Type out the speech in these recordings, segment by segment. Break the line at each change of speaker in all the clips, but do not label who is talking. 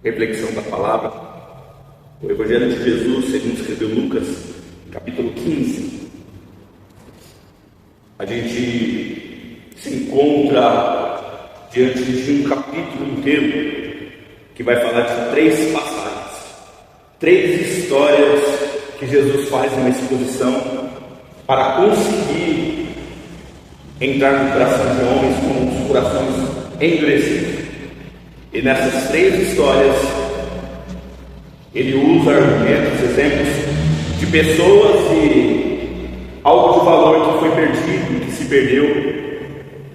Reflexão da palavra, o Evangelho de Jesus, segundo escreveu Lucas, capítulo 15. A gente se encontra diante de um capítulo inteiro que vai falar de 3 passagens, 3 histórias que Jesus faz uma exposição para conseguir entrar no coração de homens com os corações endurecidos. E nessas 3 histórias, ele usa argumentos, exemplos de pessoas e algo de valor que foi perdido, que se perdeu.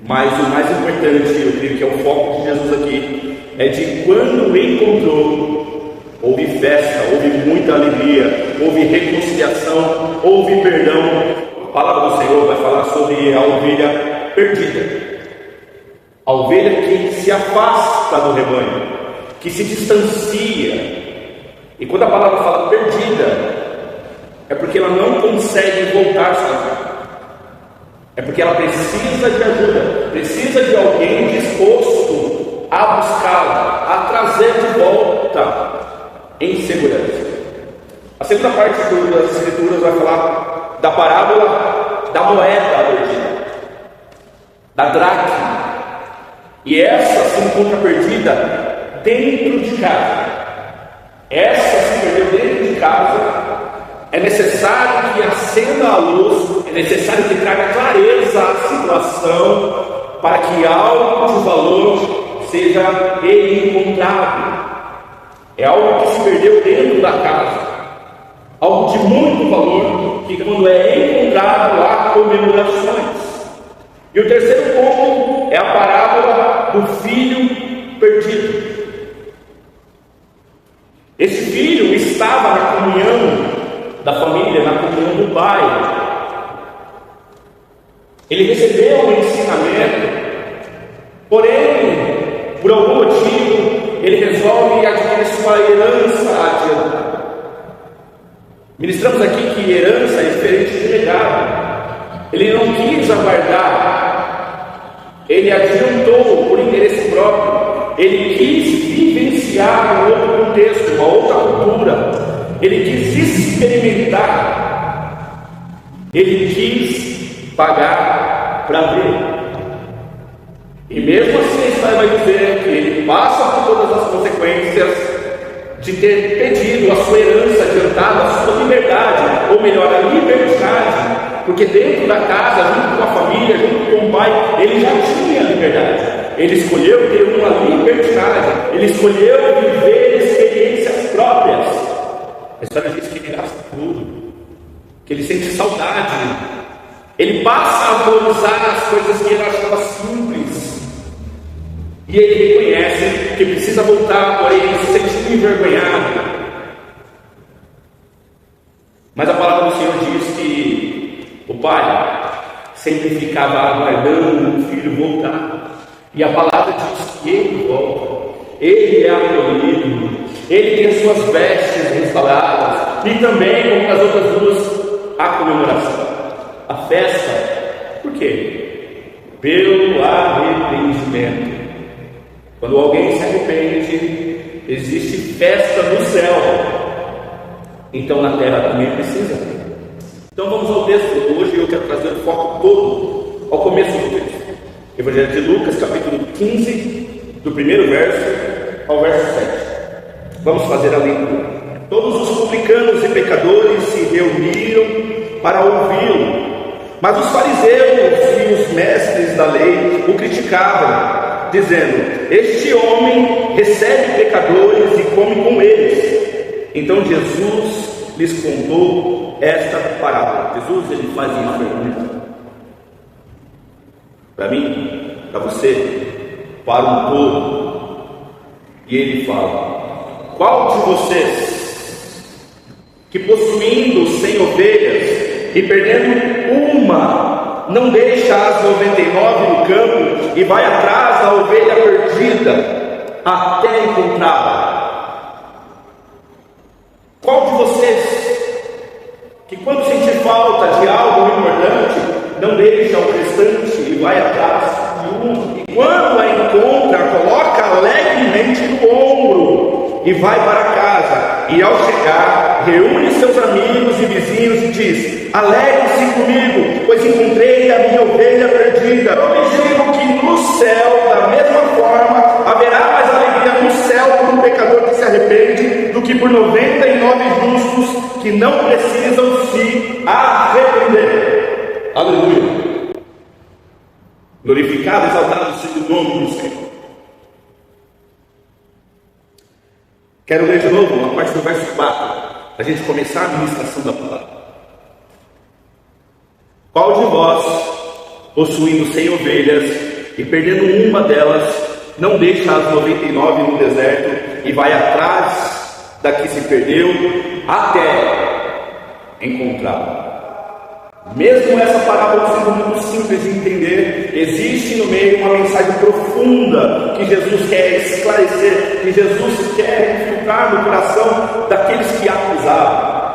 Mas o mais importante, eu creio que é o foco de Jesus aqui, é de quando encontrou, houve festa, houve muita alegria, houve reconciliação, houve perdão. A palavra do Senhor vai falar sobre a ovelha perdida. A ovelha que se afasta do rebanho, que se distancia. E quando a palavra fala perdida, é porque ela não consegue voltar sozinha. É porque ela precisa de ajuda, precisa de alguém disposto a buscá-la, a trazer de volta em segurança. A segunda parte das Escrituras vai falar da parábola da moeda perdida, da dracma. E essa se encontra perdida dentro de casa. Essa se perdeu dentro de casa. É necessário que acenda a luz, é necessário que traga clareza à situação, para que algo de valor seja encontrado. É algo que se perdeu dentro da casa, algo de muito valor, que quando é encontrado há comemorações. E o terceiro ponto é a parábola do filho perdido. Esse filho estava na comunhão da família, na comunhão do pai. Ele recebeu o ensinamento, porém, por algum motivo, ele resolve adquirir sua herança adiantada. Ministramos aqui que herança é diferente de legado. Ele não quis aguardar, ele adiantou por interesse próprio, ele quis vivenciar um outro contexto, uma outra cultura, ele quis experimentar, ele quis pagar para ver. E mesmo assim a história vai dizer que ele passa por todas as consequências de ter pedido a sua herança adiantada, a sua liberdade, ou melhor, a liberdade. Porque dentro da casa, junto com a família, junto com o pai, ele já tinha liberdade. Ele escolheu ter uma liberdade. Ele escolheu viver experiências próprias. A história diz que ele gasta tudo, que ele sente saudade. Ele passa a valorizar as coisas que ele achava simples. E ele reconhece que precisa voltar, porém ele se sente envergonhado. Mas a palavra do Senhor diz que o pai sempre ficava aguardando o filho voltar. E a palavra diz que ele volta. Ele é acolhido. Ele tem as suas vestes restauradas. E também, como nas outras 2, a comemoração. A festa. Por quê? Pelo arrependimento. Quando alguém se arrepende, existe festa no céu. Então na terra também precisa. Então vamos ao texto. Hoje eu quero trazer o foco todo ao começo do texto. Evangelho de Lucas, capítulo 15, do primeiro verso ao verso 7. Vamos fazer a leitura. Todos os publicanos e pecadores se reuniram para ouvi-lo, mas os fariseus e os mestres da lei o criticavam, dizendo: este homem recebe pecadores e come com eles. Então Jesus lhes contou esta parábola. Jesus, ele faz uma pergunta para mim, para você, para um povo, e ele fala: qual de vocês, que possuindo 100 ovelhas e perdendo uma, não deixa as 99 no campo e vai atrás da ovelha perdida até encontrá-la? Qual de vocês, que quando sentir falta de algo importante, não deixa o restante e vai atrás de um, e quando a encontra, coloca alegremente no ombro e vai para casa, e ao chegar, reúne seus amigos e vizinhos e diz: alegrem-se comigo, pois encontrei a minha ovelha perdida. Eu lhes digo que no céu, da mesma forma, haverá mais alegria no céu por um pecador que se arrepende do que por 99 justos que não precisam se arrepender. Aleluia! Glorificado, exaltado seja o nome do Senhor. Quero ler de novo a parte do verso 4, para a gente começar a ministração da palavra. Qual de vós, possuindo 100 ovelhas e perdendo uma delas, não deixa as 99 no deserto e vai atrás da que se perdeu até encontrá-la? Mesmo essa parábola sendo muito simples de entender, existe no meio uma mensagem profunda que Jesus quer esclarecer, que Jesus quer infiltrar no coração daqueles que acusavam.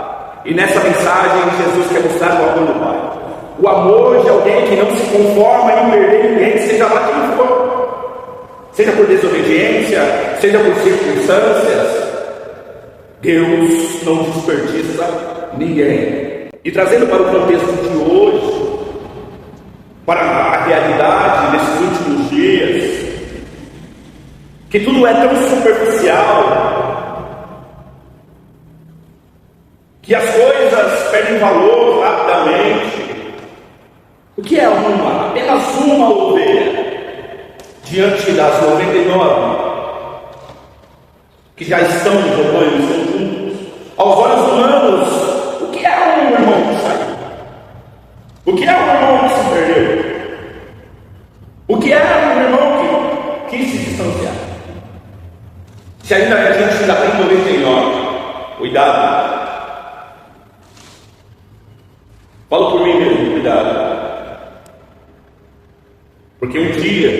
E nessa mensagem Jesus quer mostrar o amor do Pai, o amor de alguém que não se conforma em perder ninguém, seja lá quem for, seja por desobediência, seja por circunstâncias. Deus não desperdiça ninguém. E trazendo para o contexto de hoje, para a realidade desses últimos dias, que tudo é tão superficial, que as coisas perdem valor rapidamente. O que é apenas uma ovelha diante das 99 que já estão no rebanho, estão juntos? Aos olhos humanos, o que é um irmão que saiu? O que é um irmão que se perdeu? O que é um irmão que quis se distanciar? Se ainda a gente ainda tem 99, cuidado. Falo por mim mesmo, cuidado. Porque um dia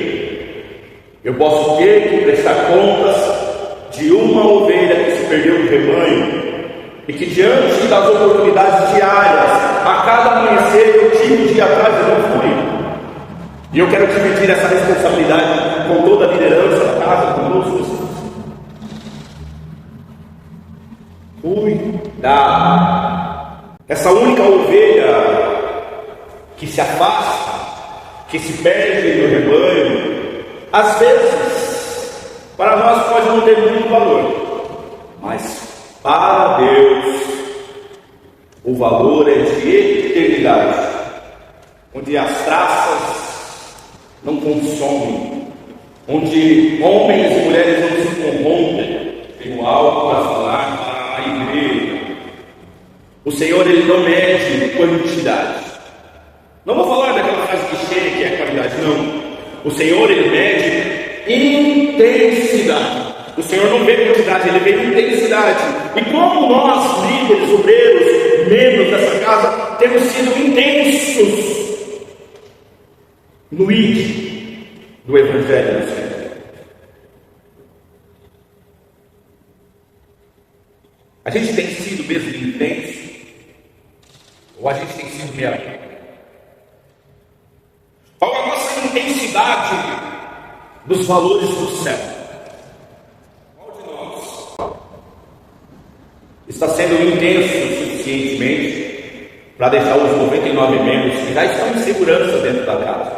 eu posso ter que prestar contas de uma ovelha que se perdeu no rebanho, e que diante das oportunidades diárias, a cada amanhecer eu digo um dia atrás eu não fui. E eu quero dividir essa responsabilidade com toda a liderança da casa, com todos vocês. Cuidado. Essa única ovelha que se afasta, que se perde no rebanho, às vezes, para nós pode não ter muito valor, mas para Deus o valor é de eternidade, onde as traças não consomem, onde homens e mulheres não se corrompem. Tenho algo para falar para a igreja. O Senhor, Ele não mede quantidade. Não vou falar daquela frase clichê que é qualidade, não. O Senhor, Ele mede intensidade. O Senhor não vê quantidade, Ele vê intensidade. E como nós, líderes, obreiros, membros dessa casa, temos sido intensos no ID do Evangelho do Senhor. A gente tem sido mesmo intenso? Ou a gente tem sido meia? Qual a nossa intensidade dos valores do céu? Qual de nós está sendo intenso suficientemente para deixar os 99 membros que já estão em segurança dentro da casa,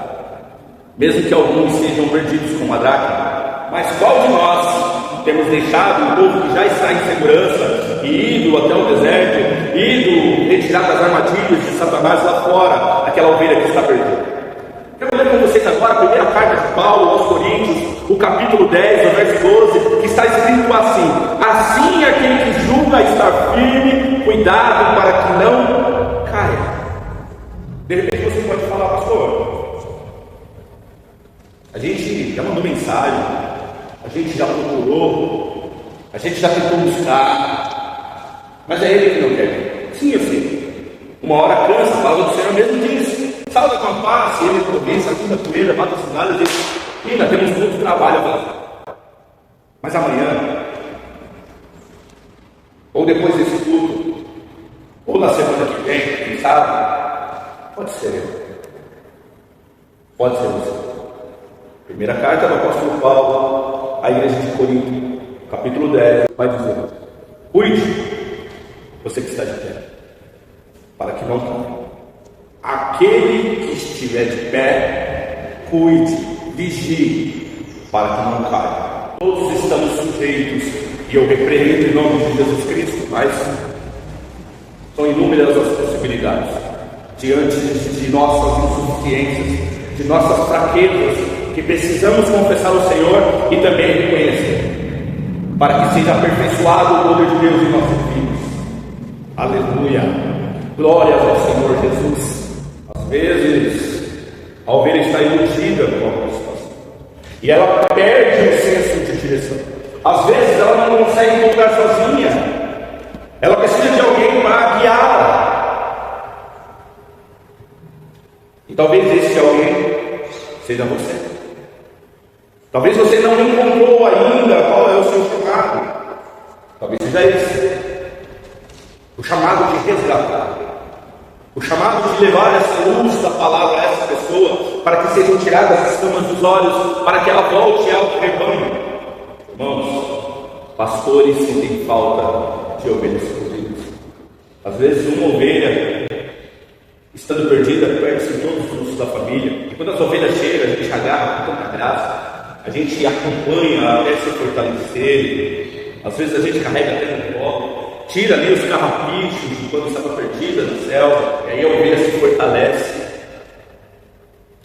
mesmo que alguns sejam perdidos como a dracma? Mas qual de nós temos deixado o povo que já está em segurança e ido até o deserto, ido retirar das armadilhas de Satanás lá fora, aquela ovelha que está perdida? Quero ler com vocês agora a primeira carta de Paulo aos Coríntios, o capítulo 10, o verso 12, que está escrito assim: assim aquele que julga estar firme, cuidado para que não caia. De repente você pode falar: pastor, a gente já mandou mensagem, a gente já procurou, a gente já tentou buscar, mas é Ele que não quer. Sim, eu sei. Uma hora cansa, a palavra do Senhor mesmo diz: salda com a paz, e Ele província, a quinta poeira, bata os galhos, e diz: ainda temos muito trabalho a fazer. Mas amanhã, ou depois desse culto, ou na semana que vem, quem sabe, pode ser eu. Pode ser você. Primeira carta do apóstolo Paulo à igreja de Corinto, capítulo 10, vai dizer: cuide, você que está de pé, para que não caia. Aquele que estiver de pé, cuide, vigie, para que não caia. Todos estamos sujeitos, e eu repreendo em nome de Jesus Cristo, mas são inúmeras as possibilidades diante de nossas insuficiências, de nossas fraquezas, que precisamos confessar ao Senhor e também reconhecer, para que seja aperfeiçoado o poder de Deus em nossos filhos. Aleluia! Glórias ao Senhor Jesus. Às vezes a ovelha está iludida com a situação e ela perde o senso de direção. Às vezes ela não consegue encontrar sozinha, ela precisa de alguém para guiá-la. E talvez esse alguém seja você. Talvez você não encontrou ainda qual é o seu chamado. Talvez seja esse: o chamado de resgatar, o chamado de levar essa luz da palavra a essa pessoa, para que sejam tiradas as escamas dos olhos, para que ela volte ao rebanho. Irmãos, pastores sentem falta de ovelhas perdidas. Às vezes uma ovelha, estando perdida, perde-se todos os russos da família, e quando as ovelhas chegam, a gente agarra com tanta graça, a gente acompanha até se fortalecer, às vezes a gente carrega até no colo, tira ali os carrapichos de quando estava perdida na selva, e aí a ovelha se fortalece.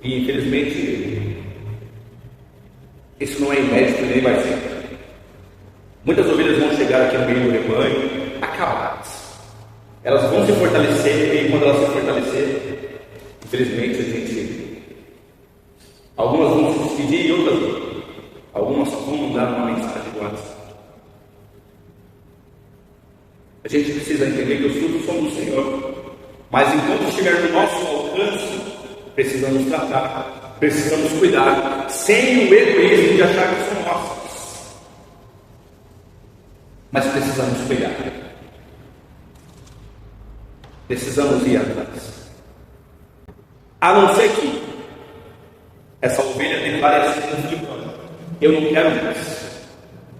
E infelizmente isso não é inédito nem vai ser. Muitas ovelhas vão chegar aqui no meio do rebanho acabadas. Elas vão se fortalecer, e quando elas se fortalecer, infelizmente algumas vão se despedir e outras não. Algumas só vão mandar uma mensagem do WhatsApp. A gente precisa entender que os frutos são do Senhor, mas enquanto estiver no nosso alcance, precisamos tratar, precisamos cuidar, sem o egoísmo de achar que são nossos. Mas precisamos cuidar, precisamos ir atrás. A não ser que essa ovelha declare assim: eu não quero mais,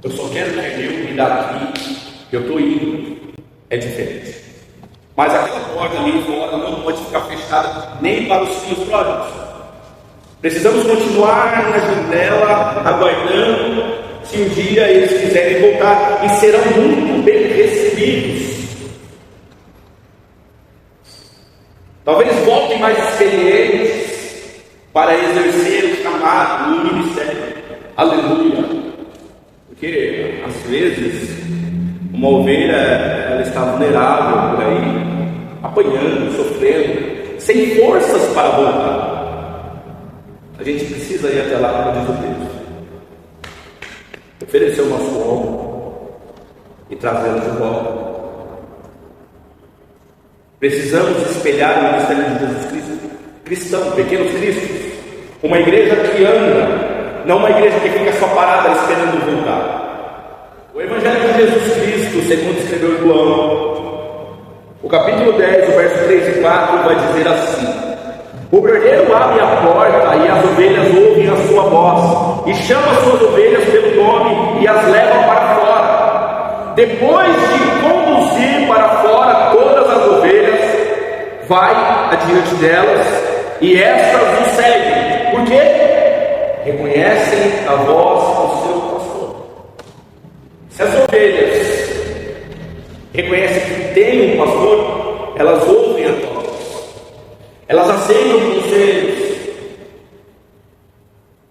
eu só quero que eu me dar aqui, eu estou indo. É diferente. Mas aquela porta ali fora não pode ficar fechada nem para os filhos pródigos. Precisamos continuar na janela, aguardando se um dia eles quiserem voltar, e serão muito bem recebidos. Talvez voltem mais experientes para exercer o chamado, o ministério. Aleluia! Porque às vezes uma ovelha, ela está vulnerável por aí, apanhando, sofrendo, sem forças para voltar. A gente precisa ir até lá, como diz o texto, oferecer o nosso ombro e trazê-lo de volta. Precisamos espelhar o ministério de Jesus Cristo, cristão, pequenos cristos, uma igreja que anda, não uma igreja que fica só parada esperando voltar. O Evangelho de Jesus Cristo, segundo escreveu João, o capítulo 10, o verso 3 e 4, vai dizer assim: o cordeiro abre a porta e as ovelhas ouvem a sua voz, e chama as suas ovelhas pelo nome e as leva para fora. Depois de conduzir para fora todas as ovelhas, vai adiante delas, e estas o seguem. Por quê? Reconhecem a voz do seu pastor. Se as ovelhas reconhecem que tem um pastor, elas ouvem a voz, elas aceitam conselhos,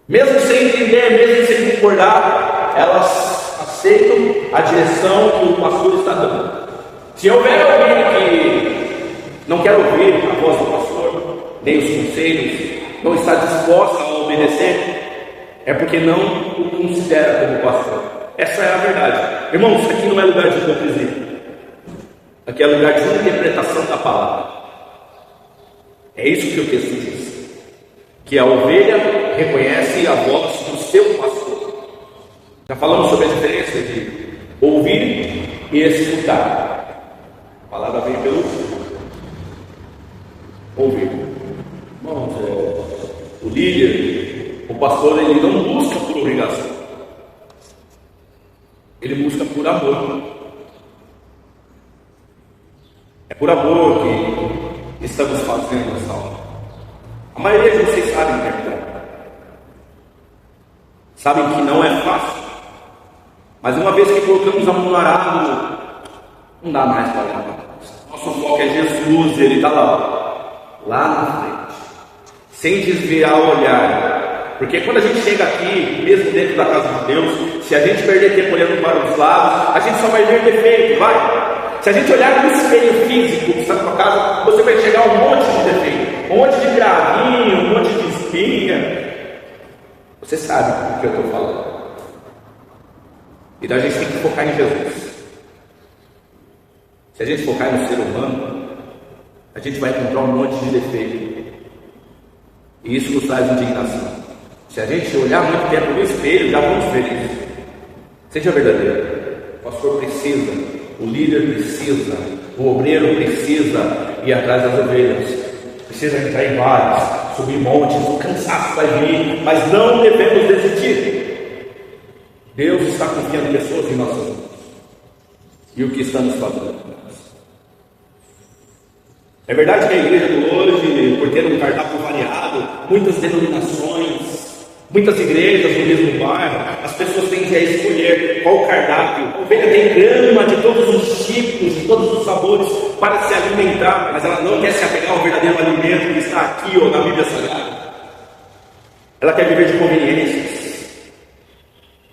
mesmo sem entender, mesmo sem concordar, elas aceitam a direção que o pastor está dando. Se houver alguém que não quer ouvir a voz do pastor, nem os conselhos, não está disposta a obedecer, é porque não o considera como pastor. Essa é a verdade. Irmãos, isso aqui não é lugar de hipocrisia. Aqui é lugar de interpretação da palavra. É isso que o texto diz. Que a ovelha reconhece a voz do seu pastor. Já falamos sobre a diferença de ouvir e escutar. A palavra vem pelo ouvir. Irmãos, o líder, o pastor, ele não busca por obrigação. Ele por amor. É por amor que estamos fazendo essa obra. A maioria de vocês sabem que é verdade. Sabem que não é fácil. Mas uma vez que colocamos a mão no arado, não dá mais para olhar para nós. Nosso foco é Jesus, Ele está lá na frente, sem desviar o olhar. Porque quando a gente chega aqui, mesmo dentro da casa de Deus, se a gente perder tempo olhando para os lados, a gente só vai ver defeito, vai. Se a gente olhar no espelho físico que está na sua casa, você vai chegar a um monte de defeito, um monte de gravinho, um monte de espinha. Você sabe o que eu estou falando. Então a gente tem que focar em Jesus. Se a gente focar no ser humano, a gente vai encontrar um monte de defeito. E isso nos traz indignação. Se a gente olhar muito tempo no espelho, já vamos ver isso. Seja verdadeiro. O pastor precisa, o líder precisa, o obreiro precisa ir atrás das ovelhas. Precisa entrar em vales, subir montes, o cansaço vai vir, mas não devemos desistir. Deus está confiando pessoas em nossas mãos. E o que estamos fazendo? É verdade que a igreja de hoje, por ter um cardápio variado, muitas denominações, muitas igrejas no mesmo bairro, as pessoas têm que escolher qual cardápio. A ovelha tem grama de todos os tipos, de todos os sabores para se alimentar, mas ela não quer se apegar ao verdadeiro alimento que está aqui ou na Bíblia Sagrada. Ela quer viver de conveniências,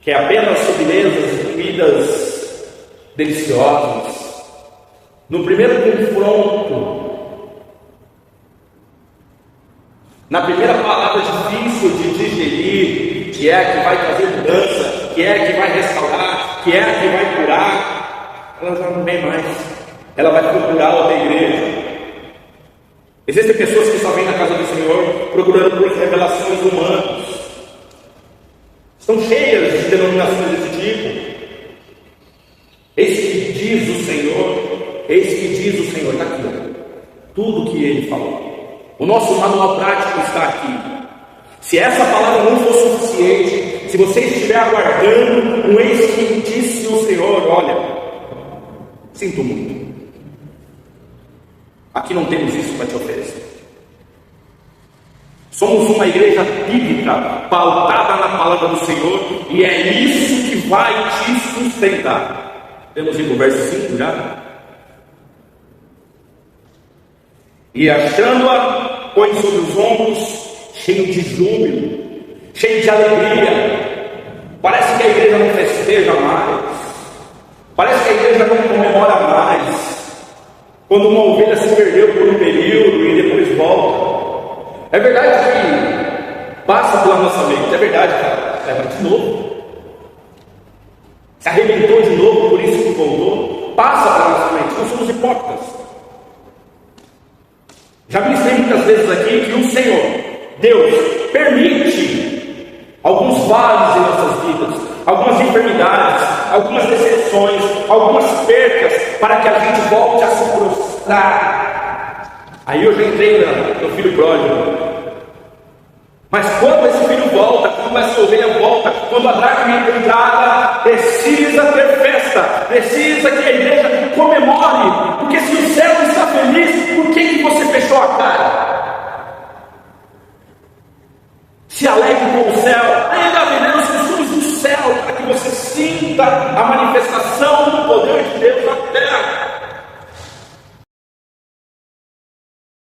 quer apenas sobremesas e comidas deliciosas. No primeiro confronto, na primeira palavra difícil de digerir, que é a que vai trazer mudança, que é a que vai restaurar, que é a que vai curar, ela já não vem mais. Ela vai procurar outra igreja. Existem pessoas que só vêm na casa do Senhor procurando por revelações humanas. Estão cheias de denominações desse tipo. Eis que diz o Senhor, está aqui, tudo o que Ele falou. O nosso manual prático está aqui. Se essa palavra não for suficiente, se você estiver aguardando um eis que disse o Senhor, olha, sinto muito. Aqui não temos isso para te oferecer. Somos uma igreja bíblica, pautada na palavra do Senhor, e é isso que vai te sustentar. Temos ido no verso 5 já. E achando-a, põe sobre os ombros, cheio de júbilo, cheio de alegria. Parece que a igreja não festeja mais, parece que a igreja não comemora mais, quando uma ovelha se perdeu por um período e depois volta. É verdade que passa pela nossa mente, é verdade, cara, leva de novo, se arrebentou de novo, por isso que voltou, passa pela nossa mente, nós somos hipócritas. Já ministrei muitas vezes aqui que o Senhor, Deus, permite alguns vales em nossas vidas, algumas enfermidades, algumas decepções, algumas percas, para que a gente volte a se prostrar. Aí eu já entrei no filho pródigo. Mas quando esse filho volta, quando essa ovelha volta, quando a dracma é encontrada, precisa ter festa, precisa que a igreja comemore, porque se o céu está feliz, por que você fechou a cara? Se alegre com o céu, ainda vendendo os costumes do céu, para que você sinta a manifestação do poder de Deus na